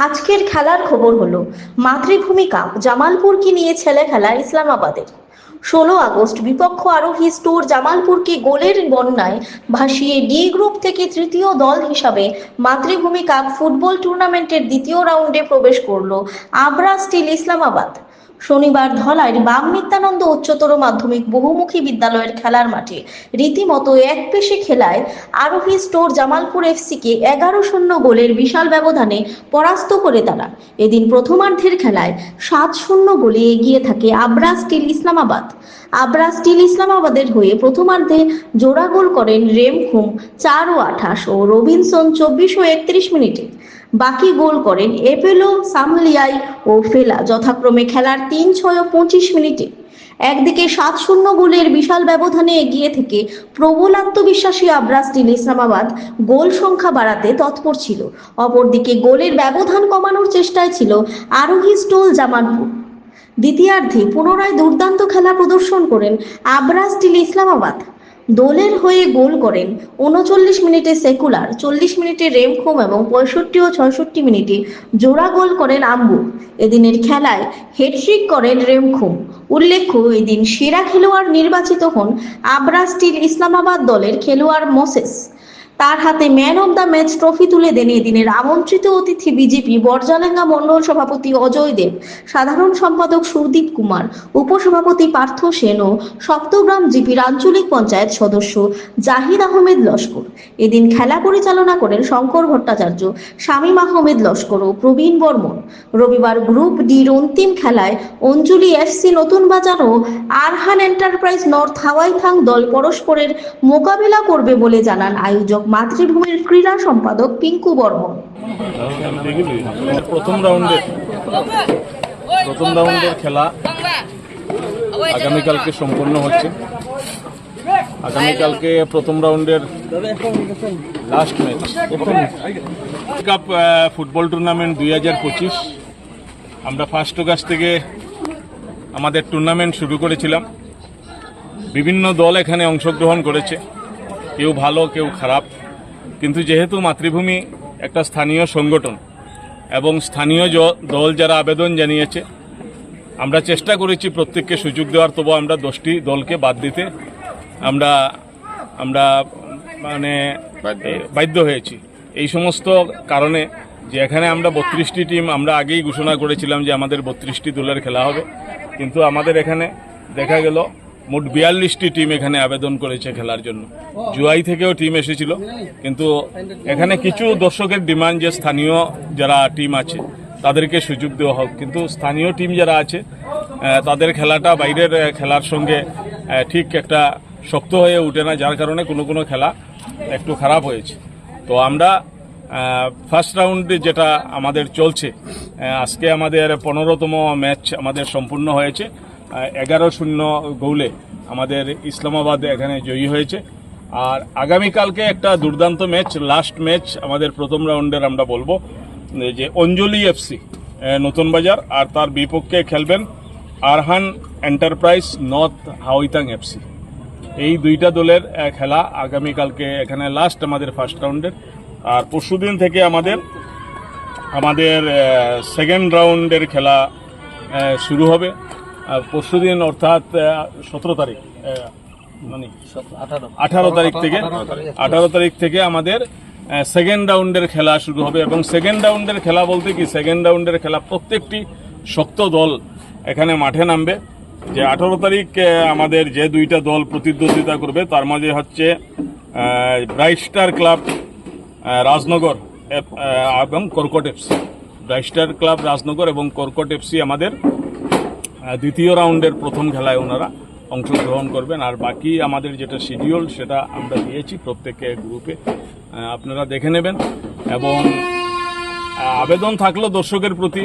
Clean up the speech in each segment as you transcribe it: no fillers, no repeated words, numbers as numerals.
আজকের খেলার খবর হলো মাতৃভূমি কাপ জামালপুরকে নিয়ে ছেলে খেলা ইসলামাবাদের। 16 আগস্ট বিপক্ষ আরোহী স্টোর জামালপুরকে গোলের বন্যায় ভাসিয়ে ডি গ্রুপ থেকে তৃতীয় দল হিসাবে মাতৃভূমি কাপ ফুটবল টুর্নামেন্টের দ্বিতীয় রাউন্ডে প্রবেশ করল আবরা স্টিল ইসলামাবাদ। শনিবার ধলাইয়ের বাম নিত্যানন্দ উচ্চতর মাধ্যমিক বহুমুখী বিদ্যালয়ের খেলার মাঠে রীতিমতো একপেশে খেলায় আরোহী স্টোর জামালপুর এফসিকে 11-0 গোলের বিশাল ব্যবধানে পরাস্ত করে তারা এদিন প্রথমার্ধের খেলায় 7-0 গোলে এগিয়ে থাকে আবরা স্টিল ইসলামাবাদ। আবরা স্টিল ইসলামাবাদের হয়ে প্রথমার্ধে জোড়া গোল করেন রেমখুম 4 ও 28 ও রবিনসন 24 ও 31 মিনিটে। বাকি গোল করেন এপেলো, সামলিয়াই ও ফেলা যথাক্রমে খেলার 3, 6 ও 25 মিনিটে। একদিকে 7-0 গোলের বিশাল ব্যবধানে এগিয়ে থেকে প্রবল আত্মবিশ্বাসী আবরা স্টিল ইসলামাবাদ গোল সংখ্যা বাড়াতে তৎপর ছিল, অপরদিকে গোলের ব্যবধান কমানোর চেষ্টায় ছিল আরোহী স্টোল জামালপুর। দ্বিতীয়ার্ধে পুনরায় দুর্দান্ত খেলা প্রদর্শন করেন আবরা স্টিল ইসলামাবাদ। দলের হয়ে গোল করেন 39 মিনিটে সেকুলার, 40 মিনিটে রেমখুম এবং 65 ও 66 মিনিটে জোড়া গোল করেন আম্বু। এদিনের খেলায় হ্যাটট্রিক করেন রেমখুম। উল্লেখ্য, এদিন সেরা খেলোয়াড় নির্বাচিত হন আবরা স্টিল ইসলামাবাদ দলের খেলোয়াড় মোসেস। তার হাতে man of the match trophy তুলে দেন এদিনের আমন্ত্রিত অতিথি বিজেপি বরজালেঙ্গা মণ্ডল সভাপতি অজয় দেব, সাধারণ সম্পাদক সুদীপ কুমার, উপসভাপতি পার্থ সেন ও সপ্তগ্রাম জিপির আঞ্চলিক পঞ্চায়েত সদস্য জাহিদ আহমেদ লস্কর। এদিন খেলা পরিচালনা করেন শঙ্কর ভট্টাচার্য, শামীম আহমেদ লস্কর ও প্রবীণ বর্মন। রবিবার গ্রুপ ডির অন্তিম খেলায় অঞ্জলি এফসি নতুন বাজার ও আরহান এন্টারপ্রাইজ নর্থ হাওয়াইথাং দল পরস্পরের মোকাবিলা করবে বলে জানান আয়োজক মাতৃভূমির ক্রীড়া সম্পাদক পিঙ্কু বর্মন। প্রথম রাউন্ডের খেলা আগামীকালকে সম্পন্ন হচ্ছে। আগামীকালকে প্রথম রাউন্ডের last match cup football tournament 2025। আমরা 1 আগস্ট থেকে আমাদের টুর্নামেন্ট শুরু করেছিলাম। বিভিন্ন দল এখানে অংশগ্রহণ করেছে, কেউ ভালো কেউ খারাপ, কিন্তু যেহেতু মাতৃভূমি একটা স্থানীয় সংগঠন এবং স্থানীয় দল যারা আবেদন জানিয়েছে, আমরা চেষ্টা করেছি প্রত্যেককে সুযোগ দেওয়ার, তবু আমরা 10টি দলকে বাদ দিতে আমরা মানে বাধ্য হয়েছি। এই সমস্ত কারণে যে এখানে আমরা 32টি টিম আমরা আগেই ঘোষণা করেছিলাম যে আমাদের 32টি দলের খেলা হবে, কিন্তু আমাদের এখানে দেখা গেল মোট 42টি টিম এখানে আবেদন করেছে খেলার জন্য। জুয়াই থেকেও টিম এসেছিল, কিন্তু এখানে কিছু দর্শকের ডিমান্ড যে স্থানীয় যারা টিম আছে তাদেরকে সুযোগ দেওয়া হোক, কিন্তু স্থানীয় টিম যারা আছে তাদের খেলাটা বাইরের খেলার সঙ্গে ঠিক একটা শক্ত হয়ে ওঠে না, যার কারণে কোনো খেলা একটু খারাপ হয়েছে। তো আমরা ফার্স্ট রাউন্ডে যেটা আমাদের চলছে, আজকে আমাদের 15তম ম্যাচ আমাদের সম্পূর্ণ হয়েছে। 11-0 গোলে আমাদের ইসলামাবাদ এখানে জয়ী হয়েছে। আর আগামীকালকে একটা দুর্দান্ত ম্যাচ, লাস্ট ম্যাচ আমাদের প্রথম রাউন্ডের আমরা বলবো যে অঞ্জলি এফসি নতুন বাজার, আর তার বিপক্ষে খেলবেন Arhan enterprise north Hawaithang FC. এই দুইটা দলের খেলা আগামীকালকে এখানে লাস্ট আমাদের ফার্স্ট রাউন্ডের। আর পরশুদিন থেকে আমাদের সেকেন্ড রাউন্ডের খেলা শুরু হবে। পরশুদিন অর্থাৎ 17 তারিখ, মানে 18 তারিখ থেকে আমাদের সেকেন্ড রাউন্ডের খেলা শুরু হবে। এবং সেকেন্ড রাউন্ডের খেলা বলতে কি, সেকেন্ড রাউন্ডের খেলা প্রত্যেকটি শক্ত দল এখানে মাঠে নামবে। যে 18 তারিখ আমাদের যে দুইটা দল প্রতিদ্বন্দ্বিতা করবে তার মাঝে হচ্ছে ব্রাইট স্টার ক্লাব রাজনগর এবং কর্কট FC. Bright star club Rajnagar এবং কর্কট এফসি আমাদের দ্বিতীয় রাউন্ডের প্রথম খেলায় ওনারা অংশগ্রহণ করবেন। আর বাকি আমাদের যেটা শিডিউল সেটা আমরা দিয়েছি প্রত্যেকে গ্রুপে, আপনারা দেখে নেবেন। এবং আবেদন থাকলো দর্শকের প্রতি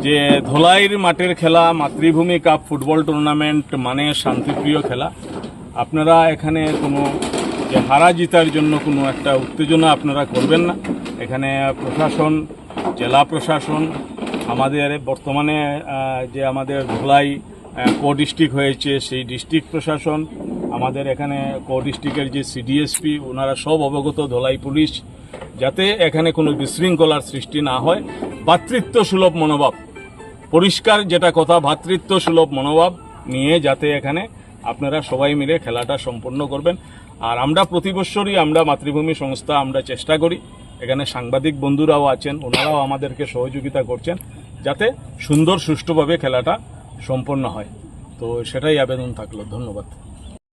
যে ধলাইয়ের মাঠের খেলা মাতৃভূমি কাপ ফুটবল টুর্নামেন্ট মানে শান্তিপ্রিয় খেলা। আপনারা এখানে কোনো যে হারা জিতার জন্য কোনো একটা উত্তেজনা আপনারা করবেন না। এখানে প্রশাসন, জেলা প্রশাসন, আমাদের বর্তমানে যে আমাদের ধলাই কো ডিস্ট্রিক্ট হয়েছে সেই ডিস্ট্রিক্ট প্রশাসন, আমাদের এখানে কো ডিস্ট্রিক্টের যে সিডিএসপি ওনারা সব অবগত, ধলাই পুলিশ যাতে এখানে কোনো বিশৃঙ্খলার সৃষ্টি না হয়, ভ্রাতৃত্ব সুলভ মনোভাব, পরিষ্কার যেটা কথা, ভ্রাতৃত্ব সুলভ মনোভাব নিয়ে যাতে এখানে আপনারা সবাই মিলে খেলাটা সম্পন্ন করবেন। আর আমরা প্রতি বছরই আমরা মাতৃভূমি সংস্থা আমরা চেষ্টা করি, এখানে সাংবাদিক বন্ধুরাও আছেন, ওনারাও আমাদেরকে সহযোগিতা করছেন যাতে সুন্দর সুষ্ঠুভাবে খেলাটা সম্পন্ন হয়। তো সেটাই আবেদন থাকলো। ধন্যবাদ।